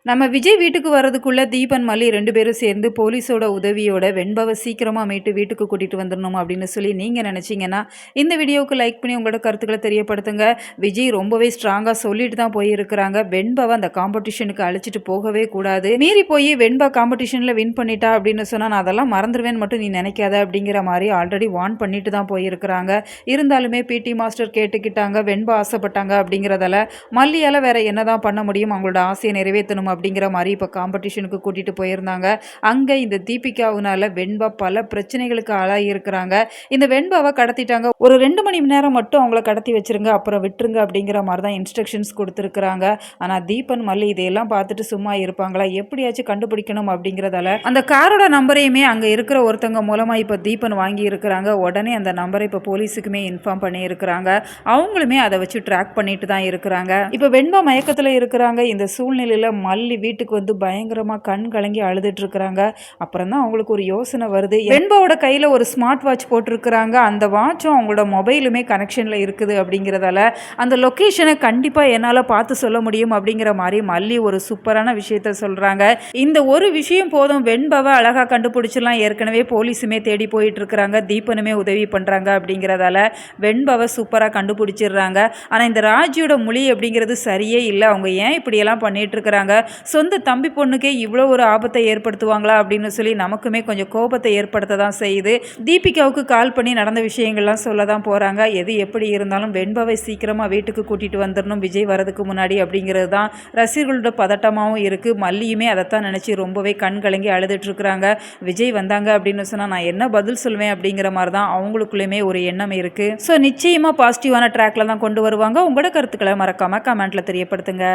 நம்ம விஜய் வீட்டுக்கு வரதுக்குள்ள தீபன் மல்லி 2 பேரும் சேர்ந்து போலீஸோட உதவியோட வெண்பாவை சீக்கிரமா மீட்டு வீட்டுக்கு கூட்டிட்டு வந்துடணும் அப்படின்னு சொல்லி நீங்க நினைச்சீங்கன்னா இந்த வீடியோவுக்கு லைக் பண்ணி உங்களோட கருத்துக்களை தெரியப்படுத்துங்க. விஜய் ரொம்பவே ஸ்ட்ராங்கா சொல்லிட்டு தான் போயிருக்கிறாங்க, வெண்பாவை அந்த காம்படிஷனுக்கு அழைச்சிட்டு போகவே கூடாது, மீறி போய் வெண்பா காம்படிஷன்ல வின் பண்ணிட்டா அப்படின்னு சொன்னா நான் அதெல்லாம் மறந்துடுவேன்னு மட்டும் நீ நினைக்காத அப்படிங்கிற மாதிரி ஆல்ரெடி வார்ன் பண்ணிட்டு தான் போயிருக்கிறாங்க. இருந்தாலுமே பிடி மாஸ்டர் கேட்டுக்கிட்டாங்க, வெண்பா ஆசைப்பட்டாங்க அப்படிங்கிறதால மல்லியால வேற என்னதான் பண்ண முடியும், அவங்களோட ஆசையை நிறைவேற்றணும் அப்படிங்கிற மாதிரி இப்போ காம்படிஷனுக்கு கூட்டிகிட்டு போயிருந்தாங்க. அங்கே இந்த தீபிகாவுனால வெண்பா பல பிரச்சனைகளுக்கு ஆளாகி இருக்கிறாங்க. இந்த வெண்பாவை கடத்திட்டாங்க, ஒரு 2 மணி நேரம் மட்டும் அவங்கள கடத்தி வச்சிருங்க, அப்புறம் விட்டுருங்க அப்படிங்கிற மாதிரி தான் இன்ஸ்ட்ரக்ஷன்ஸ் கொடுத்துருக்குறாங்க. ஆனால் தீபன் மல்லி இதையெல்லாம் பார்த்துட்டு சும்மா இருப்பாங்களா, எப்படியாச்சும் கண்டுபிடிக்கணும் அப்படிங்கிறதால அந்த காரோட நம்பரையுமே அங்கே இருக்கிற ஒருத்தவங்க மூலமாக இப்போ தீபன் வாங்கி இருக்கிறாங்க. உடனே அந்த நம்பரை இப்போ போலீஸுக்குமே இன்ஃபார்ம் பண்ணியிருக்கிறாங்க. அவங்களுமே அதை வச்சு ட்ராக் பண்ணிட்டு தான் இருக்கிறாங்க. இப்போ வெண்பா மயக்கத்தில் இருக்கிறாங்க. இந்த சூழ்நிலையில் மல்லி வீட்டுக்கு வந்து பயங்கரமாக கண் கலங்கி அழுதுட்டு இருக்கிறாங்க. அப்புறம் தான் அவங்களுக்கு ஒரு யோசனை வருது. வெண்பாவோட கையில் ஒரு ஸ்மார்ட் வாட்ச் போட்டிருக்கிறாங்க, அந்த வாட்சும் அவங்களோட மொபைலுமே கனெக்ஷனில் இருக்குது அப்படிங்கிறதால அந்த லொக்கேஷனை கண்டிப்பாக என்னால் பார்த்து சொல்ல முடியும் அப்படிங்கிற மாதிரி மல்லி ஒரு சூப்பரான விஷயத்த சொல்கிறாங்க. இந்த ஒரு விஷயம் போதும், வெண்பாவை அழகாக கண்டுபிடிச்சிடலாம். ஏற்கனவே போலீஸுமே தேடி போயிட்டு இருக்கிறாங்க, தீபனுமே உதவி பண்ணுறாங்க அப்படிங்கிறதால வெண்பாவை சூப்பராக கண்டுபிடிச்சிடுறாங்க. ஆனால் இந்த ராஜியோட மொழி அப்படிங்கிறது சரியே இல்லை. அவங்க ஏன் இப்படியெல்லாம் பண்ணிட்டு இருக்கிறாங்க, சொந்த தம்பி பொண்ணுக்கே இவ்வளோ ஒரு ஆபத்தை ஏற்படுத்துவாங்களா அப்படின்னு சொல்லி நமக்குமே கொஞ்சம் கோபத்தை ஏற்படுத்த தான் செய்யுது. தீபிகாவுக்கு கால் பண்ணி நடந்த விஷயங்கள்லாம் சொல்ல தான் போகிறாங்க. எது எப்படி இருந்தாலும் வெண்பாவை சீக்கிரமாக வீட்டுக்கு கூட்டிகிட்டு வந்துடணும் விஜய் வரதுக்கு முன்னாடி அப்படிங்கிறது தான் ரசிகர்களோட பதட்டமாகவும் இருக்குது. மல்லியுமே அதைத்தான் நினச்சி ரொம்பவே கண் கலங்கி அழுதுட்டுருக்குறாங்க. விஜய் வந்தாங்க அப்படின்னு சொன்னால் நான் என்ன பதில் சொல்வேன் அப்படிங்கிற மாதிரி தான் அவங்களுக்குள்ளேயுமே ஒரு எண்ணம் இருக்குது. ஸோ நிச்சயமாக பாசிட்டிவான ட்ராக்ல தான் கொண்டு வருவாங்க. உங்களோட கருத்துக்களை மறக்காமல் கமெண்ட்டில் தெரியப்படுத்துங்க.